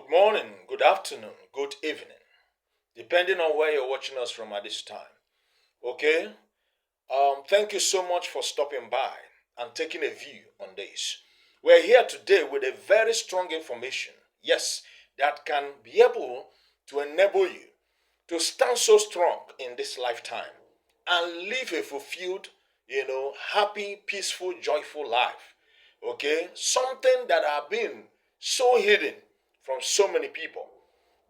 Good morning, good afternoon, good evening, depending on where you're watching us from at this time. Okay? Thank you so much for stopping by and taking a view on this. We're here today with a very strong information, yes, that can be able to enable you to stand so strong in this lifetime and live a fulfilled, happy, peaceful, joyful life. Okay? Something that have been so hidden from so many people.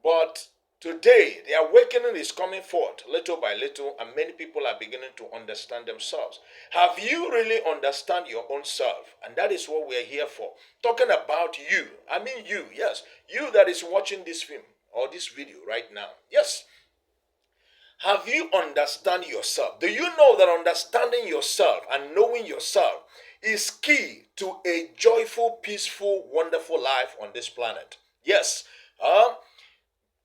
But today, the awakening is coming forth little by little, and many people are beginning to understand themselves. Have you really understand your own self? And that is what we're here for. Talking about you. I mean you, yes. You that is watching this film or this video right now. Yes. Have you understand yourself? Do you know that understanding yourself and knowing yourself is key to a joyful, peaceful, wonderful life on this planet? Yes.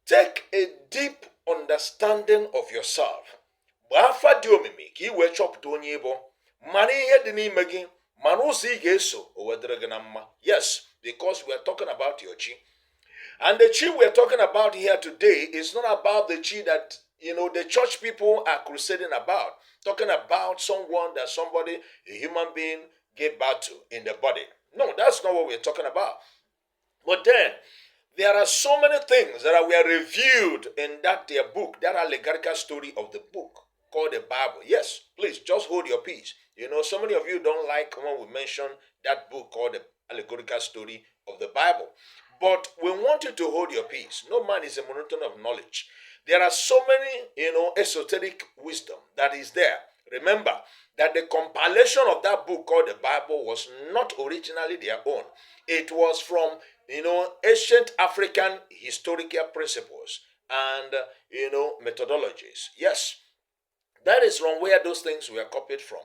Take a deep understanding of yourself. Gbafa dị omimi ka ị wee chọpụta onye ịbụ. Mara ihe dị n'ime gị, mara ụzọ ị ga-eso o wedịrị gị na mma. Yes, because we are talking about your chi. And the chi we are talking about here today is not about the chi that the church people are crusading about. Talking about somebody, a human being, gave birth to in the body. No, that's not what we're talking about. But then, there are so many things that were revealed in their book, that allegorical story of the book called the Bible. Yes, please, just hold your peace. So many of you don't like when we mention that book called the allegorical story of the Bible. But we want you to hold your peace. No man is a mountain of knowledge. There are so many, esoteric wisdom that is there. Remember that the compilation of that book called the Bible was not originally their own. It was from, ancient African historical principles and, methodologies. Yes, that is from where those things were copied from.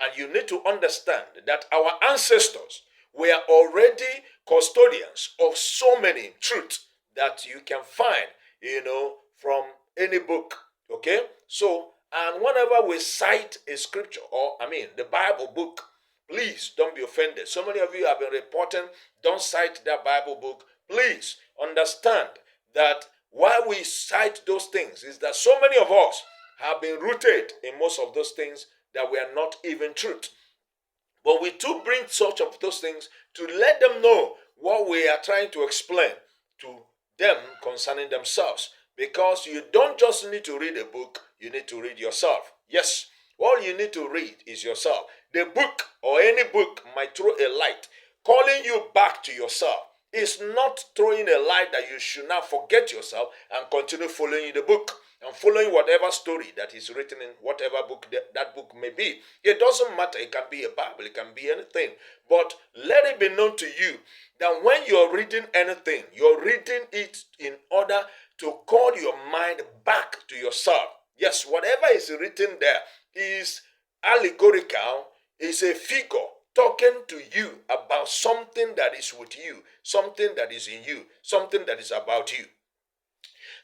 And you need to understand that our ancestors were already custodians of so many truths that you can find, from any book. Okay? So, and whenever we cite a scripture, the Bible book, please don't be offended. So many of you have been reporting, don't cite that Bible book. Please understand that why we cite those things is that so many of us have been rooted in most of those things that were not even truth. But we too bring such of those things to let them know what we are trying to explain to them concerning themselves. Because you don't just need to read a book, you need to read yourself. Yes, all you need to read is yourself. The book or any book might throw a light, calling you back to yourself. It's not throwing a light that you should now forget yourself and continue following the book and following whatever story that is written in whatever book that book may be. It doesn't matter. It can be a Bible. It can be anything. But let it be known to you that when you're reading anything, you're reading it in order to call your mind back to yourself. Yes, whatever is written there is allegorical, is a figure talking to you about something that is with you, something that is in you, something that is about you.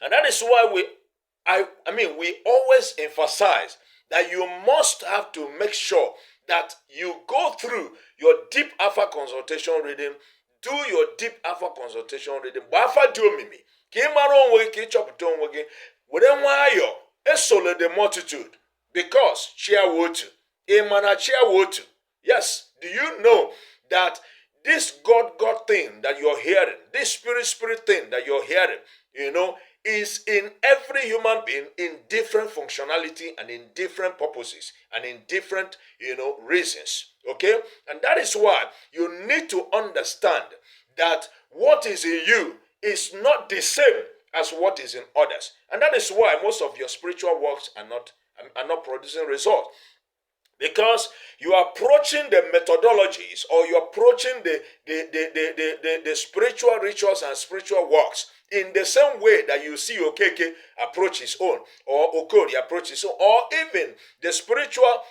And that is why we always emphasize that you must have to make sure that you go through your deep alpha consultation reading, do your deep alpha consultation reading. Alpha duomimi. Ka ị mara onwe gị, ka ị chọpụta onwe gị, were nwayọọ esole the multitude, because Abughi Otu. Ị ma na Abughi Otu. Yes, do you know that this God thing that you're hearing, this spirit thing that you're hearing, is in every human being in different functionality and in different purposes and in different, reasons. Okay? And that is why you need to understand that what is in you is not the same as what is in others. And that is why most of your spiritual works are not producing results. Because you are approaching the methodologies, or you're approaching the spiritual rituals and spiritual works in the same way that you see Okeke approach his own, or Okori approach his own, or even the spiritual,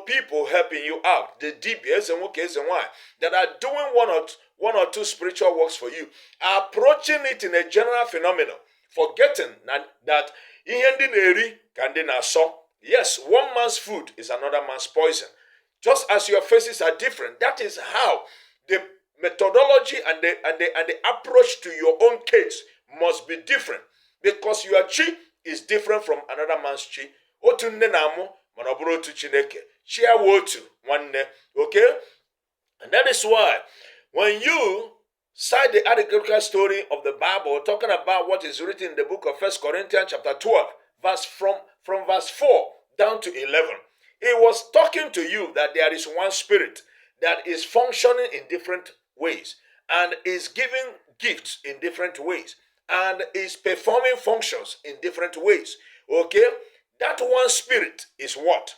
people helping you out, the DBS and Okes and why, that are doing one or two spiritual works for you, are approaching it in a general phenomenon, forgetting that yes, one man's food is another man's poison. Just as your faces are different, that is how the methodology and the approach to your own case must be different, because your chi is different from another man's chi. Otu nne na amụ mana ọ bụrụ otu Chineke. Chi awo otu nwanne. Okay? And that is why when you cite the archetypal story of the Bible, talking about what is written in the book of 1 Corinthians chapter 12, from verse 4 down to 11, it was talking to you that there is one spirit that is functioning in different ways and is giving gifts in different ways and is performing functions in different ways. Okay? That one spirit is what?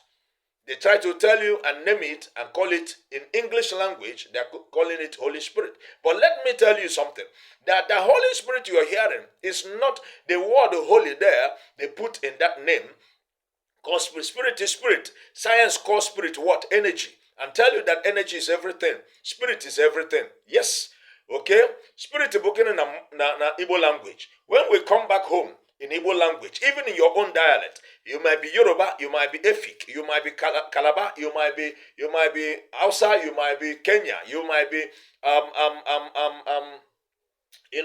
They try to tell you and name it and call it in English language, they're calling it Holy Spirit. But let me tell you something, that the Holy Spirit you're hearing is not the word holy there they put in that name. Because spirit is spirit. Science calls spirit what? Energy. And tell you that energy is everything. Spirit is everything. Yes. Okay? Spirit is spoken in Igbo language. When we come back home, in Igbo language, even in your own dialect, you might be Yoruba, you might be Efik, you might be Calabar, you might be Hausa, you might be Kenya, you might be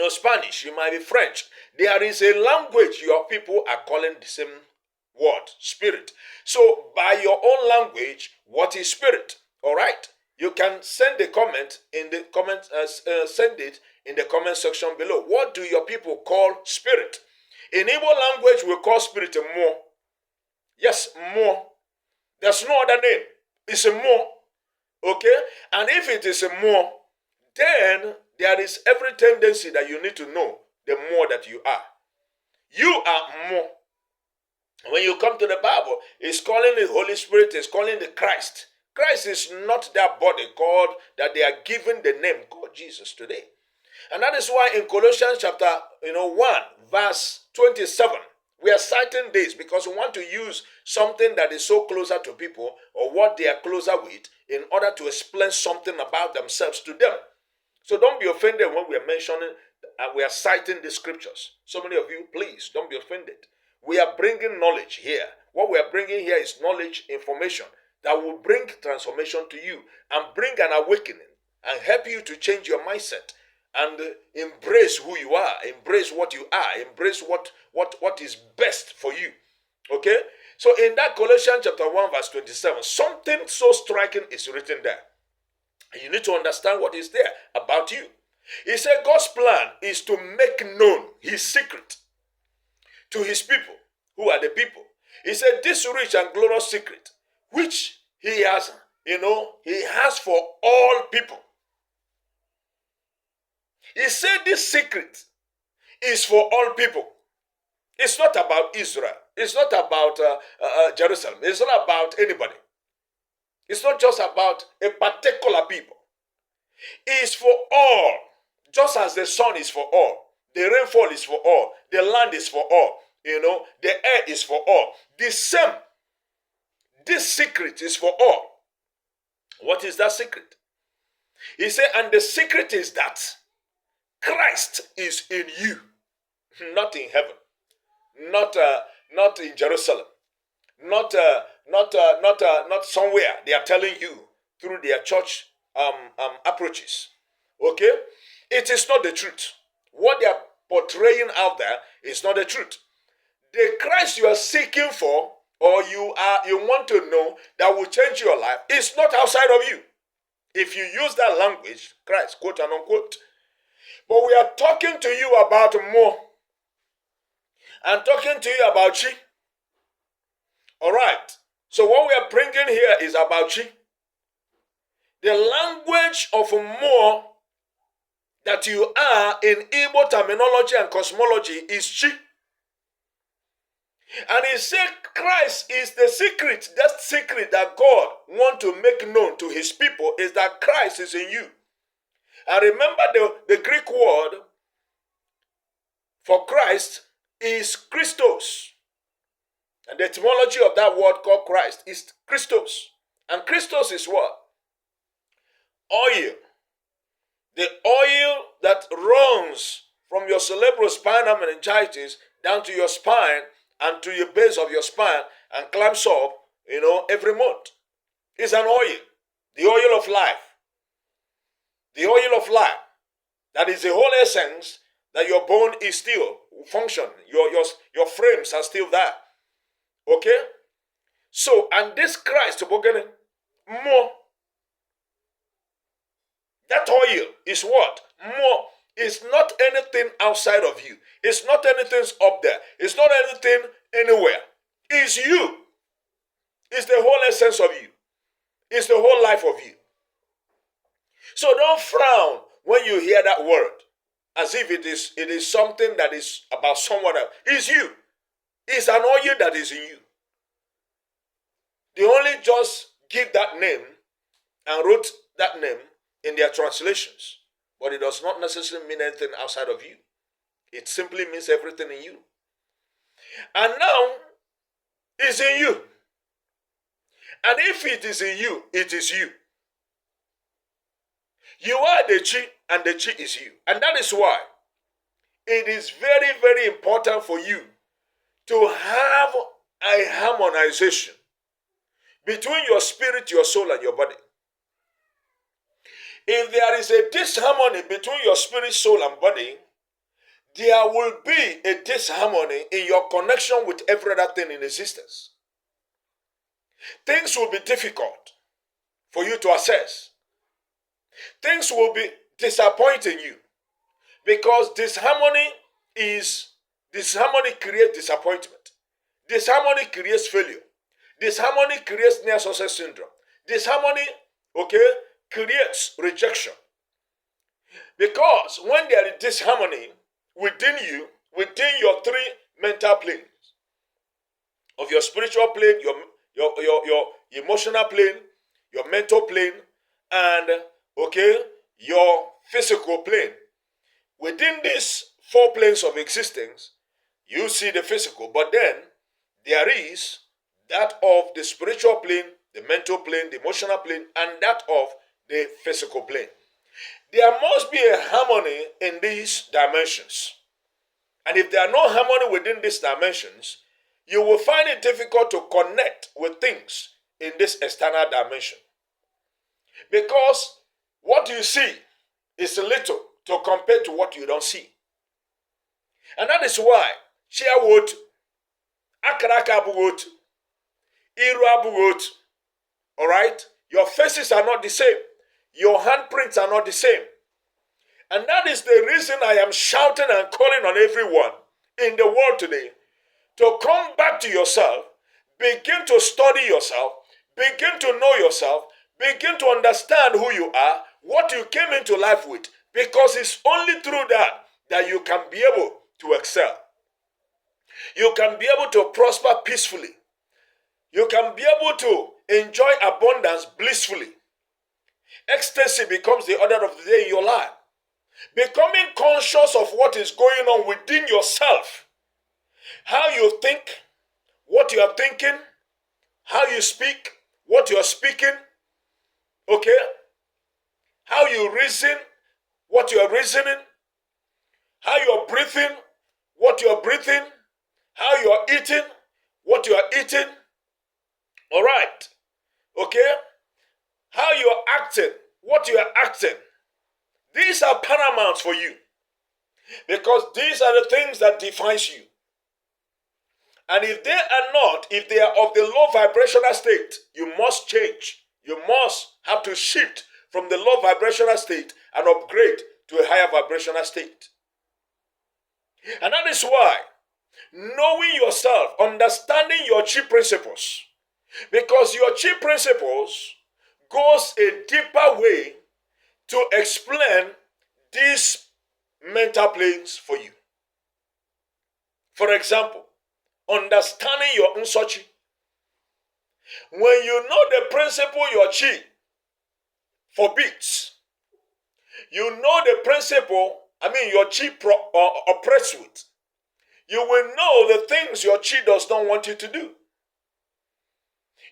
Spanish, you might be French. There is a language your people are calling the same word, spirit. So by your own language, what is spirit? All right, you can send the comment in the comment. Send it in the comment section below. What do your people call spirit? In Igbo language, we call spirit a more. Yes, more. There's no other name. It's a more. Okay? And if it is a more, then there is every tendency that you need to know the more that you are. You are more. When you come to the Bible, it's calling the Holy Spirit, it's calling the Christ. Christ is not that body called that they are given the name called Jesus today. And that is why in Colossians chapter 1, verse 27, we are citing this because we want to use something that is so closer to people or what they are closer with in order to explain something about themselves to them. So don't be offended when we are mentioning and we are citing the scriptures. So many of you, please don't be offended. We are bringing knowledge here. What we are bringing here is knowledge, information that will bring transformation to you and bring an awakening and help you to change your mindset and embrace who you are, embrace what you are, embrace what is best for you. Okay? So in that Colossians chapter 1 verse 27, something so striking is written there. And you need to understand what is there about you. He said God's plan is to make known his secret to his people. Who are the people? He said this rich and glorious secret, which he has, he has for all people. He said this secret is for all people. It's not about Israel. It's not about Jerusalem. It's not about anybody. It's not just about a particular people. It's for all. Just as the sun is for all. The rainfall is for all. The land is for all. The air is for all. The same. This secret is for all. What is that secret? He said, and the secret is that Christ is in you, not in heaven, not in Jerusalem, not somewhere they are telling you through their church approaches. Okay, it is not the truth. What they are portraying out there is not the truth. The Christ you are seeking for, or you want to know that will change your life, is not outside of you. If you use that language, Christ, quote and unquote. But we are talking to you about more. I'm talking to you about chi. All right. So what we are bringing here is about chi. The language of more that you are in Igbo terminology and cosmology is chi. And he said Christ is the secret. That secret that God wants to make known to his people is that Christ is in you. And remember the Greek word for Christ is Christos. And the etymology of that word called Christ is Christos. And Christos is what? Oil. The oil that runs from your cerebrospinal meningitis down to your spine and to your base of your spine and climbs up, every month. It's an oil. The oil of life. the oil of life. That is the whole essence that your bone is still function. Your frames are still there. Okay? So, and this Christ, more. That oil is what? More. It's not anything outside of you. It's not anything up there. It's not anything anywhere. It's you. It's the whole essence of you. It's the whole life of you. So don't frown when you hear that word as if it is something that is about someone else. It's you. It's an oil that is in you. They only just give that name and wrote that name in their translations. But it does not necessarily mean anything outside of you. It simply means everything in you. And now, it's in you. And if it is in you, it is you. You are the chi, and the chi is you. And that is why it is very, very important for you to have a harmonization between your spirit, your soul, and your body. If there is a disharmony between your spirit, soul, and body, there will be a disharmony in your connection with every other thing in existence. Things will be difficult for you to assess. Things will be disappointing you because disharmony creates disappointment. Disharmony creates failure. Disharmony creates near success syndrome. Disharmony, creates rejection. Because when there is disharmony within you, within your three mental planes of your spiritual plane, your emotional plane, your mental plane, and your physical plane. Within these four planes of existence, you see the physical, but then there is that of the spiritual plane, the mental plane, the emotional plane, and that of the physical plane. There must be a harmony in these dimensions. And if there are no harmony within these dimensions, you will find it difficult to connect with things in this external dimension. Because what you see is little to compare to what you don't see. And that is why Abughi Otu, Akaraka Abughi Otu, Iru Abughi Otu, all right? Your faces are not the same. Your handprints are not the same. And that is the reason I am shouting and calling on everyone in the world today to come back to yourself, begin to study yourself, begin to know yourself, begin to understand who you are, what you came into life with, because it's only through that you can be able to excel. You can be able to prosper peacefully. You can be able to enjoy abundance blissfully. Ecstasy becomes the order of the day in your life. Becoming conscious of what is going on within yourself. How you think, what you are thinking, how you speak, what you are speaking, how you reason, what you are reasoning, how you are breathing, what you are breathing, how you are eating, what you are eating, all right, how you are acting, what you are acting. These are paramount for you because these are the things that defines you. And if they are not, if they are of the low vibrational state, you must change. You must have to shift from the low vibrational state and upgrade to a higher vibrational state. And that is why knowing yourself, understanding your chi principles, because your chi principles goes a deeper way to explain these mental planes for you. For example, understanding your unsochi. When you know the principle your chi forbids, you know the principle, your chi operates with, you will know the things your chi does not want you to do.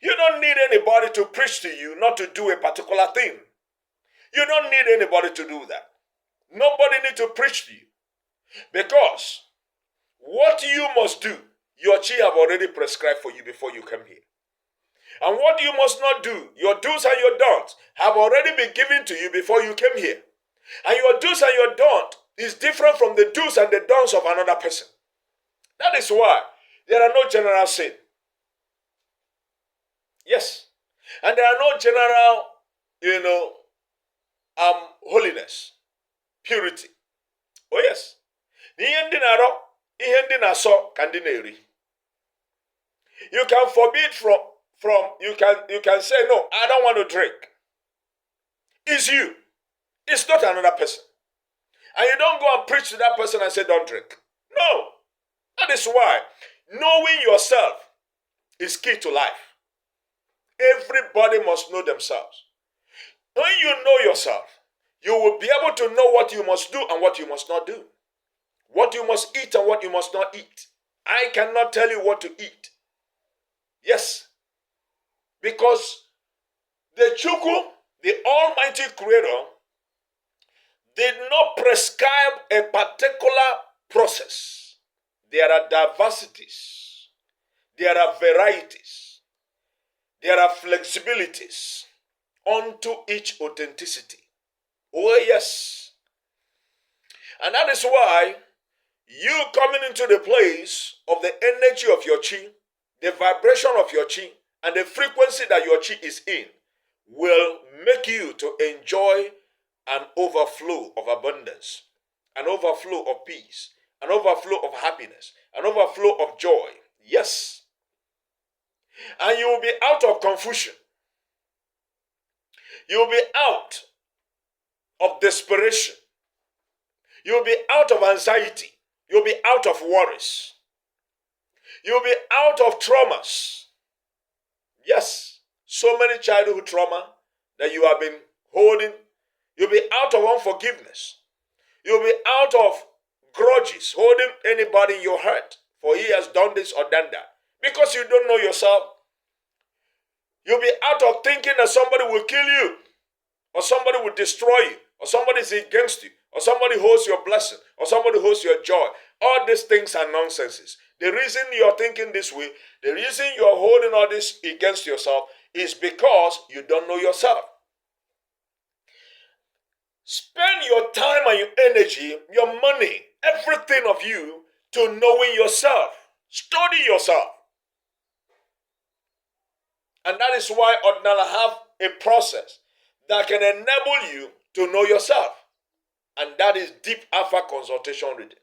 You don't need anybody to preach to you not to do a particular thing. You don't need anybody to do that. Nobody needs to preach to you. Because what you must do, your chi have already prescribed for you before you come here. And what you must not do, your do's and your don'ts, have already been given to you before you came here. And your do's and your don't is different from the do's and the don'ts of another person. That is why there are no general sin. Yes. And there are no general, holiness, purity. Oh yes. Ihe ndị na-arọ, ihe ndị na-asọ ka ndị na-eri. You can forbid you can say, no, I don't want to drink. It's you. It's not another person. And you don't go and preach to that person and say, don't drink. No. That is why knowing yourself is key to life. Everybody must know themselves. When you know yourself, you will be able to know what you must do and what you must not do. What you must eat and what you must not eat. I cannot tell you what to eat. Yes. Because the Chukwu, the Almighty Creator, did not prescribe a particular process. There are diversities. There are varieties. There are flexibilities unto each authenticity. Oh yes. And that is why you coming into the place of the energy of your chi, the vibration of your chi, and the frequency that your chi is in will make you to enjoy an overflow of abundance, an overflow of peace, an overflow of happiness, an overflow of joy. Yes. And you will be out of confusion. You will be out of desperation. You will be out of anxiety. You will be out of worries. You will be out of traumas. Yes, so many childhood trauma that you have been holding. You'll be out of unforgiveness. You'll be out of grudges, holding anybody in your heart, for he has done this or done that. Because you don't know yourself. You'll be out of thinking that somebody will kill you, or somebody will destroy you, or somebody is against you, or somebody holds your blessing, or somebody holds your joy. All these things are nonsenses. The reason you're thinking this way, the reason you're holding all this against yourself is because you don't know yourself. Spend your time and your energy, your money, everything of you to knowing yourself. Study yourself. And that is why Ordinala have a process that can enable you to know yourself. And that is deep alpha consultation reading.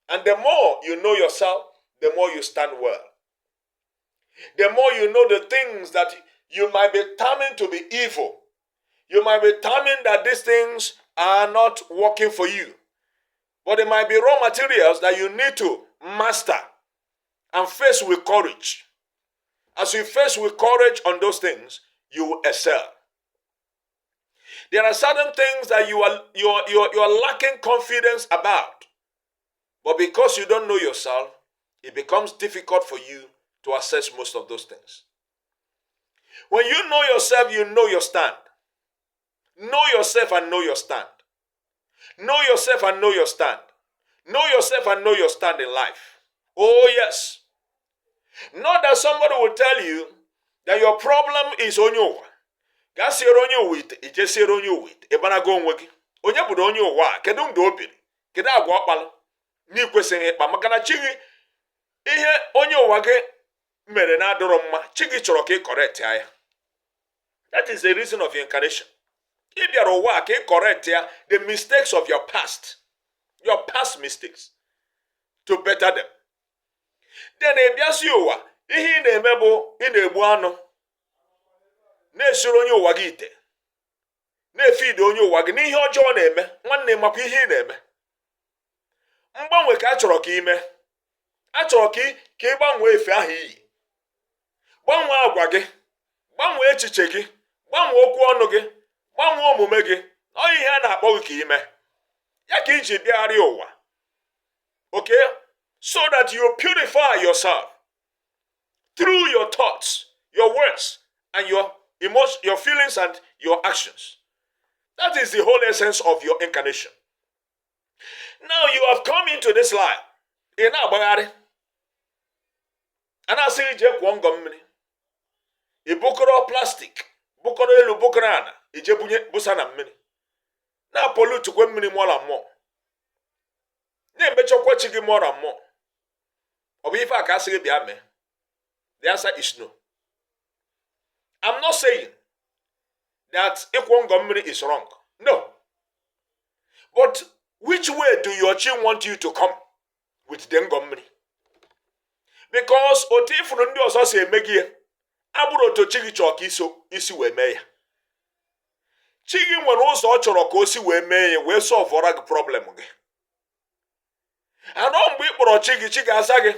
And the more you know yourself, the more you stand well. The more you know the things that you might be determined to be evil. You might be determined that these things are not working for you. But they might be raw materials that you need to master and face with courage. As you face with courage on those things, you will excel. There are certain things that you are lacking confidence about. But because you don't know yourself, it becomes difficult for you to assess most of those things. When you know yourself, you know your stand. Know yourself and know your stand. Know yourself and know your stand. Know yourself and know your stand in life. Oh yes. Not that somebody will tell you that your problem is onyo. Gasiro onyo wit, ijesiro onyo wit. Ebana go onwegi. Onye budo onyo wa, kedu ndo obiri. Kedu agwa okpala. Ni kwesịghị ịkpa maka na chi gị ihe onye ụwa gị mere na adọrọ mma, chi gị chọrọ ka ị correct ya. That is the reason of your incarnation. Ị bịara ụwa ka ị correct ya the mistakes of your past mistakes, to better them. Then ị bịasị ụwa, ihe ị na-eme bụ ị na-egbu anụ, na-esoro onye ụwa gị ite, na-efeed onye ụwa gị n'ihe ọjọọ na-eme, nwanne makwa ihe ị na-eme. Mgbanwe ka a chọrọ ka ime. A chọrọ ka ị gbanwee efe ahụ iyi. Gbanwee agwa gị, gbanwee echiche gị, gbanwee okwu ọnụ gị, gbanwee omume gị. Ọ ihe a na-akpọ gị ka ime. Ya ka iji bịagharị ụwa. Okay? So that you purify yourself through your thoughts, your words, and your emotions, your feelings and your actions. That is the whole essence of your incarnation. Now you have come into this life. Ị na-agbagharị. A na-asị ije kwụọ ngọ mmiri. Ị bukọrọ plastik bụkọrọ elu bụkọrọ ana ije bunye busa na mmiri na pollute mmiri mmụọ na mmụọ na-emechakwa chi gị mmụọ na mmụọ. Ọ bụ ife a ka asị gị bịa mee? The answer is no. I'm not saying that ịkwọ ngọ mmiri is wrong. No. But which way do your chi want you to come with the ngọ mmiri? Because otu ifuru ndị ọzọ si eme gị abụrụ otu chi gị chọrọ ka isi wee mee ya. Chi gị nwere ụzọ ọ chọrọ ka o si wee mee ya wee solve gị problem gị. Anọ mgbe ị kpọrọ chi ga-aza gị.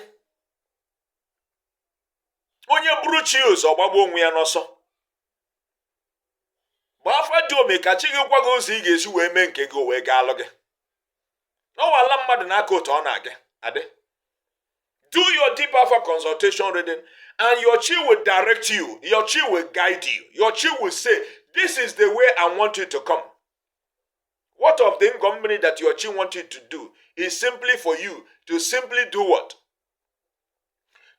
Onye buru chi ụzọ gbagbuo onwe ya n'ọsọ. Gba afa dị ome ka chi gị gwa gị ụzọ ị ga-esi wee mee nke gị o wee gaa alụ gị. N'ọwala mmadụ n'aka otu ọ na-aga adị. Do your deep alpha consultation reading and your chi will direct you. Your chi will guide you. Your chi will say, this is the way I want you to come. What of the ngomini that your chi wants you to do is simply for you to simply do what?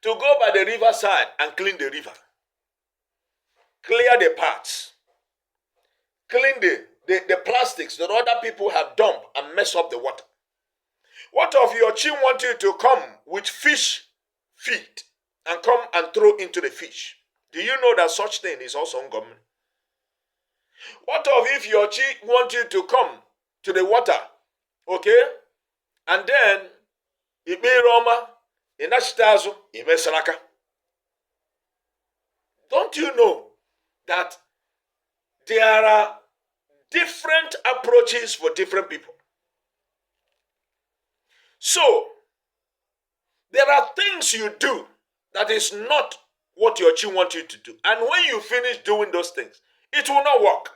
To go by the riverside and clean the river. Clear the paths. Clean the plastics that other people have dumped and mess up the water. What of your chi want you to come with fish feet and come and throw into the fish? Do you know that such thing is also ngomini? What of if your chi want you to come to the water, okay? And then, ibe Roma, inashitazu, ibe sanaka. Don't you know that there are different approaches for different people? So, there are things you do that is not what your chi wants you to do. And when you finish doing those things, it will not work.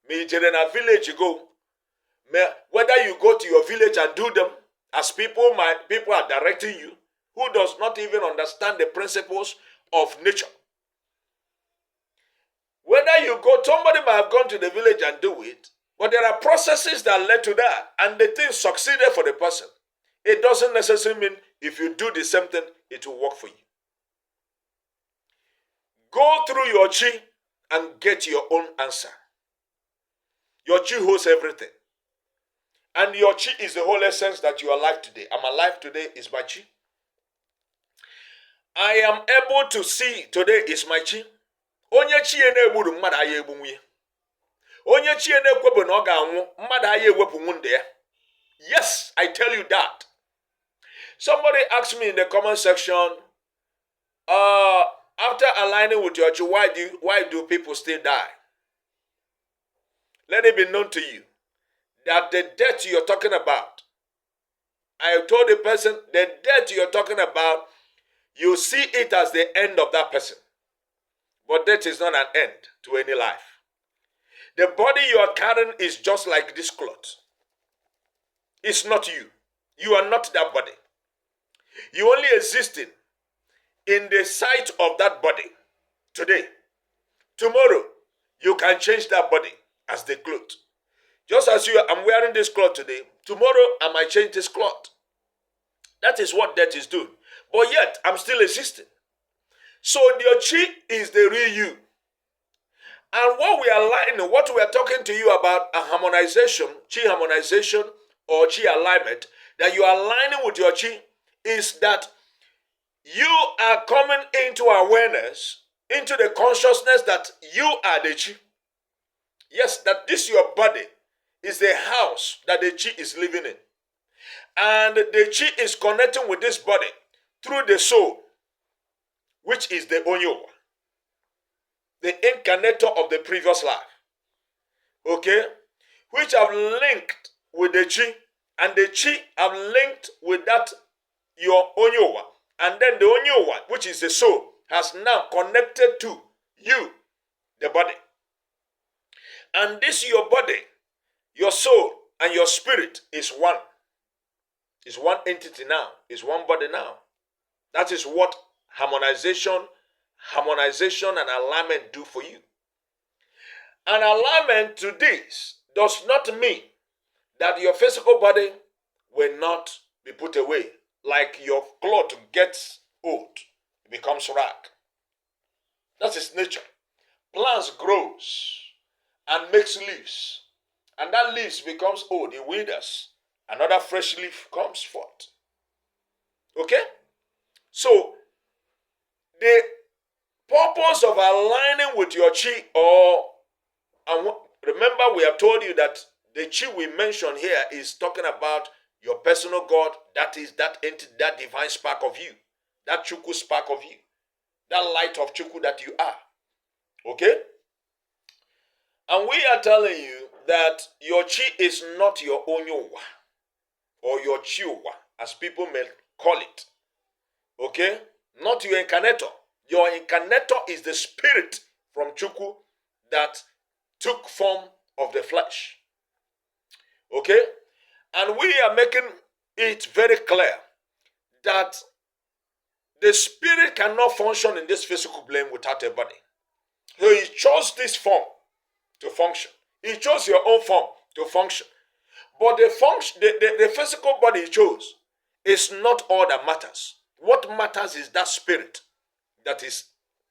Me in a village you go. Whether you go to your village and do them as people are directing you, who does not even understand the principles of nature. Whether you go, somebody might have gone to the village and do it, but there are processes that led to that, and the thing succeeded for the person. It doesn't necessarily mean if you do the same thing, it will work for you. Go through your chi and get your own answer. Your chi holds everything. And your chi is the whole essence that you are alive today. I'm alive today is my chi. I am able to see today is my chi. Onye chi na-egburu mmadụ aya egbunwu ya. Onye chi na-ekwebu na ọ ga-anwụ mmadụ aya ewepụ nwunde ya. Yes, I tell you that. Somebody asked me in the comment section, after aligning with your chi, why do people still die? Let it be known to you that the death you're talking about, I told the person, the death you're talking about, you see it as the end of that person. But death is not an end to any life. The body you are carrying is just like this cloth. It's not you. You are not that body. You only existing in the sight of that body today. Tomorrow, you can change that body as the cloth. Just as I'm wearing this cloth today, tomorrow I might change this cloth. That is what death is doing. But yet, I'm still existing. So your chi is the real you. And what we are talking to you about, a harmonization, chi harmonization or chi alignment, that you are aligning with your chi, is that you are coming into awareness, into the consciousness that you are the chi. Yes, that this your body is the house that the chi is living in. And the chi is connecting with this body through the soul, which is the onyo, the incarnator of the previous life. Okay? Which have linked with the chi, and the chi have linked with that your onyowa. And then the onyowa, which is the soul, has now connected to you, the body. And this your body, your soul, and your spirit is one. It's one entity now. It's one body now. That is what harmonization and alignment do for you. An alignment to this does not mean that your physical body will not be put away. Like your cloth gets old, it becomes rag. That's its nature. plants grows and makes leaves. And that leaves becomes old, it withers. Another fresh leaf comes forth. Okay? So, the purpose of aligning with your chi, remember we have told you that the chi we mentioned here is talking about your personal God, that is that entity, that divine spark of you, that Chukwu spark of you, that light of Chukwu that you are. Okay? And we are telling you that your chi is not your onyowa or your chiwa, as people may call it. Okay? Not your incarnator. Your incarnator is the spirit from Chukwu that took form of the flesh. Okay? And we are making it very clear that the spirit cannot function in this physical plane without a body. So he chose this form to function. He chose your own form to function. But the physical body he chose is not all that matters. What matters is that spirit that is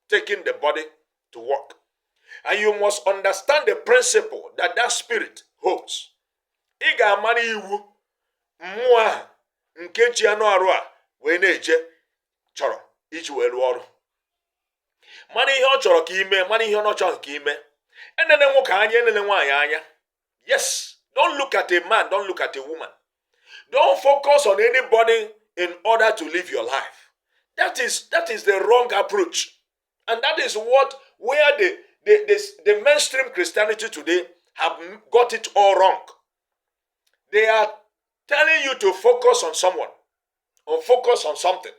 taking the body to work. And you must understand the principle that that spirit holds. Ị ga-amara iwu mmụọ a nke ji anụ arụ a wee na-eje chọrọ iji wee rụọ ọrụ. Mana ihe ọ chọrọ ka ime, mana ihe ọ chọrọ ka ime. Enene nwoke anya, enene nwaanyị anya. Yes, don't look at a man, don't look at a woman. Don't focus on anybody in order to live your life. That is the wrong approach. And that is where the mainstream Christianity today have got it all wrong. They are telling you to focus on someone or focus on something.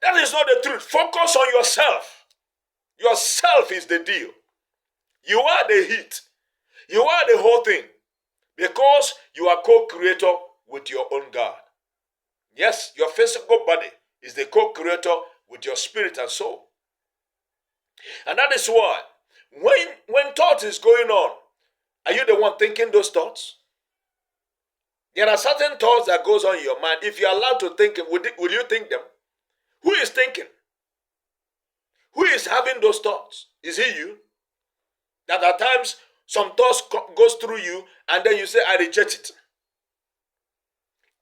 That is not the truth. Focus on yourself. Yourself is the deal. You are the heat. You are the whole thing. Because you are co-creator with your own God. Yes, your physical body is the co-creator with your spirit and soul. And that is why when thought is going on, are you the one thinking those thoughts? There are certain thoughts that goes on in your mind. If you are allowed to think it, will you think them? Who is thinking? Who is having those thoughts? Is it you? That at times some thoughts goes through you and then you say, I reject it.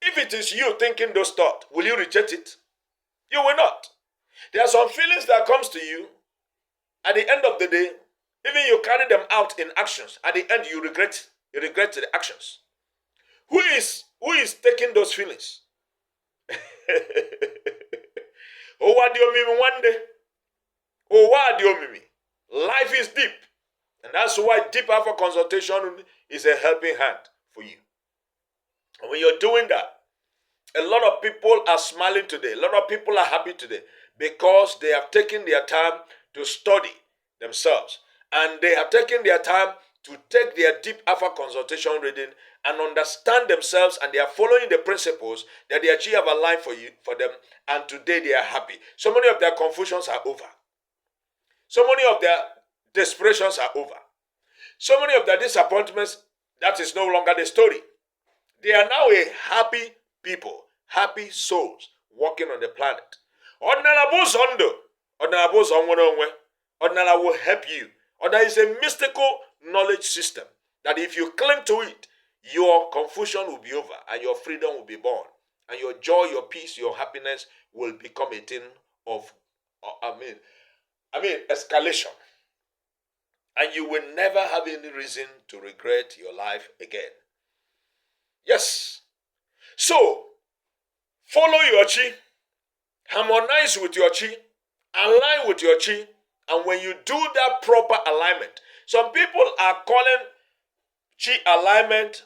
If it is you thinking those thoughts, will you reject it? You will not. There are some feelings that comes to you. At the end of the day, even you carry them out in actions. At the end, you regret the actions. Who is taking those feelings? Oh, what do you mean one day? Oh, what do you mean? Life is deep. And that's why deep Alpha consultation is a helping hand for you. And when you're doing that, a lot of people are smiling today. A lot of people are happy today because they have taken their time to study themselves. And they have taken their time to take their deep Alpha consultation reading and understand themselves, and they are following the principles that they actually have aligned for them, and today they are happy. So many of their confusions are over. So many of their desperations are over. So many of their disappointments, that is no longer the story. They are now a happy people, happy souls walking on the planet. Ordinary will help you. Or there is a mystical knowledge system that if you cling to it, your confusion will be over and your freedom will be born. And your joy, your peace, your happiness will become a thing of, escalation. And you will never have any reason to regret your life again. Yes. So, follow your chi, harmonize with your chi, align with your chi, and when you do that proper alignment, some people are calling chi alignment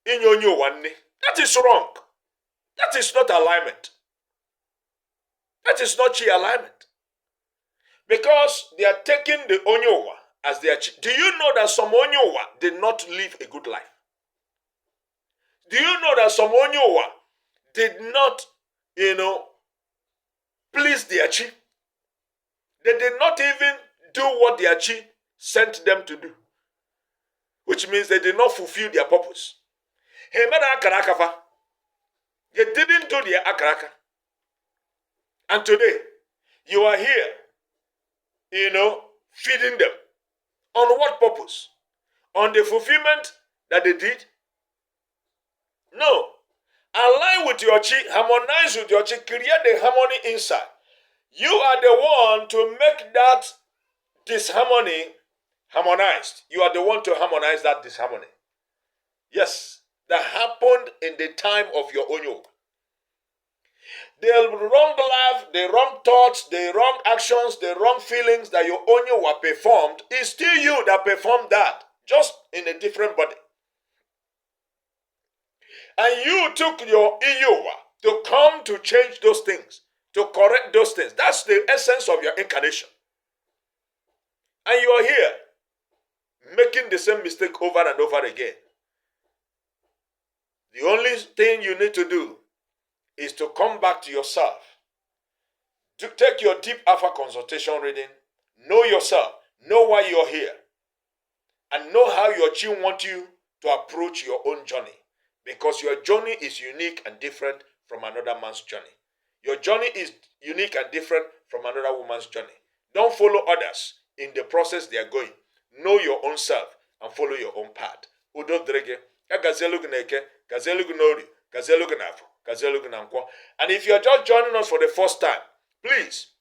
inyonyo wanne. That is wrong. That is not alignment. That is not chi alignment. Because they are taking the onyowa as their chi. Do you know that some onyowa did not live a good life? Do you know that some onyowa did not, please their chi? They did not even do what their chi sent them to do. Which means they did not fulfill their purpose. They didn't do their akaraka. And today, you are here, feeding them. On what purpose? On the fulfillment that they did? No. Align with your chi, harmonize with your chi, create the harmony inside. You are the one to make that disharmony harmonized. You are the one to harmonize that disharmony. Yes, that happened in the time of your onyo. The wrong life, the wrong thoughts, the wrong actions, the wrong feelings that your onyo were performed, is still you that performed that, just in a different body. And you took your Iyowa to come to change those things, to correct those things. That's the essence of your incarnation. And you are here, making the same mistake over and over again. The only thing you need to do is to come back to yourself, to take your deep alpha consultation reading, know yourself, know why you're here, and know how your chi wants you to approach your own journey. Because your journey is unique and different from another man's journey. Your journey is unique and different from another woman's journey. Don't follow others in the process they are going. Know your own self and follow your own path. Udo drege, gazelu gneke, gazelu gnori, gazelu gnafo, gazelu gnankwo. And if you are just joining us for the first time, please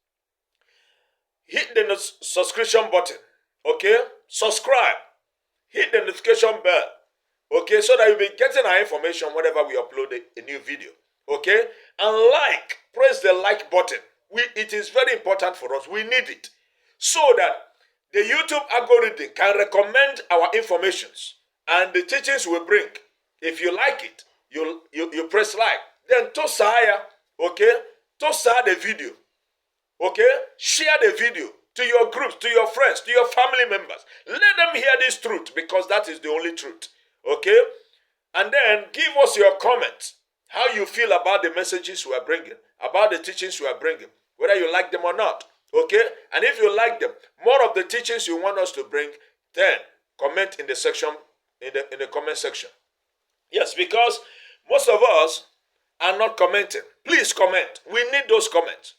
hit the subscription button. Okay? Subscribe. Hit the notification bell. Okay, so that you'll be getting our information whenever we upload a new video. Okay? And press the like button. It is very important for us. We need it. So that the YouTube algorithm can recommend our informations and the teachings we bring. If you like it, you press like. Then tosaya, okay? Tosa the video. Okay? Share the video to your groups, to your friends, to your family members. Let them hear this truth because that is the only truth. Okay? And then give us your comments. How you feel about the messages we are bringing, about the teachings we are bringing, whether you like them or not. Okay? And if you like them, more of the teachings you want us to bring, then comment in the section, in the comment section. Yes, because most of us are not commenting. Please comment. We need those comments.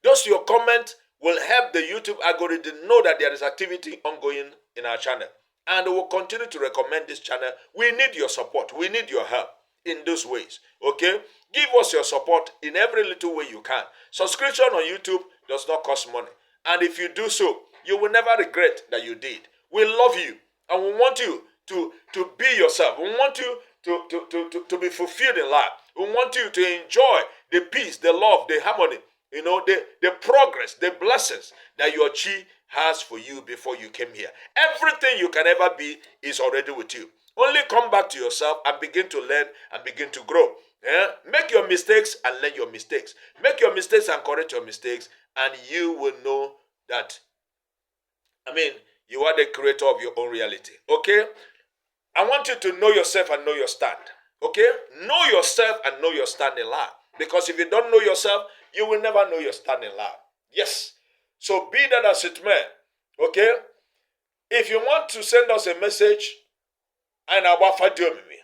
Those your comment will help the YouTube algorithm know that there is activity ongoing in our channel. And we will continue to recommend this channel. We need your support. We need your help in those ways. Okay? Give us your support in every little way you can. Subscription on YouTube does not cost money. And if you do so, you will never regret that you did. We love you. And we want you to be yourself. We want you to be fulfilled in life. We want you to enjoy the peace, the love, the harmony, the progress, the blessings that your chi has for you before you came here. Everything you can ever be is already with you. Only come back to yourself and begin to learn and begin to grow. Yeah? Make your mistakes and learn your mistakes. Make your mistakes and correct your mistakes, and you will know that, you are the creator of your own reality. Okay? I want you to know yourself and know your stand. Okay? Know yourself and know your stand in life. Because if you don't know yourself, you will never know your stand in life. Yes. So be that as it may. Okay? If you want to send us a message,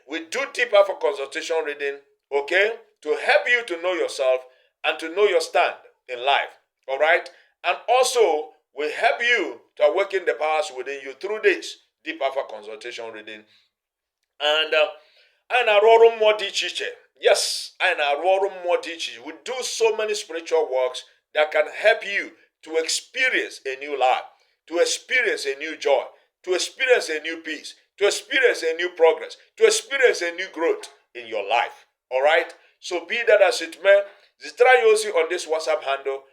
we do deep alpha consultation reading, okay? To help you to know yourself and to know your stand in life. Alright? And also, we help you to awaken the powers within you through this deep alpha consultation reading. And I more teaching. Yes, and I more teaching. We do so many spiritual works that can help you to experience a new life, to experience a new joy, to experience a new peace, to experience a new progress, to experience a new growth in your life. All right? So be that as it may, try you on this WhatsApp handle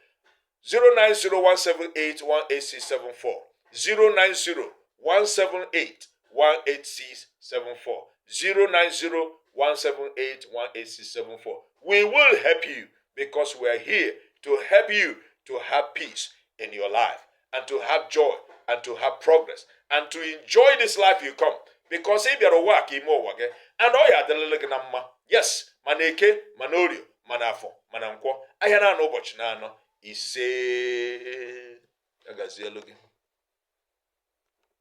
09017818674. 09017818674. 09017818674. We will help you because we are here to help you to have peace in your life and to have joy and to have progress and to enjoy this life you come. Because if you're a work, you more work, and all you're the yes, maneke, manorio, manafo, mananko, I had no butch nano, he say, looking.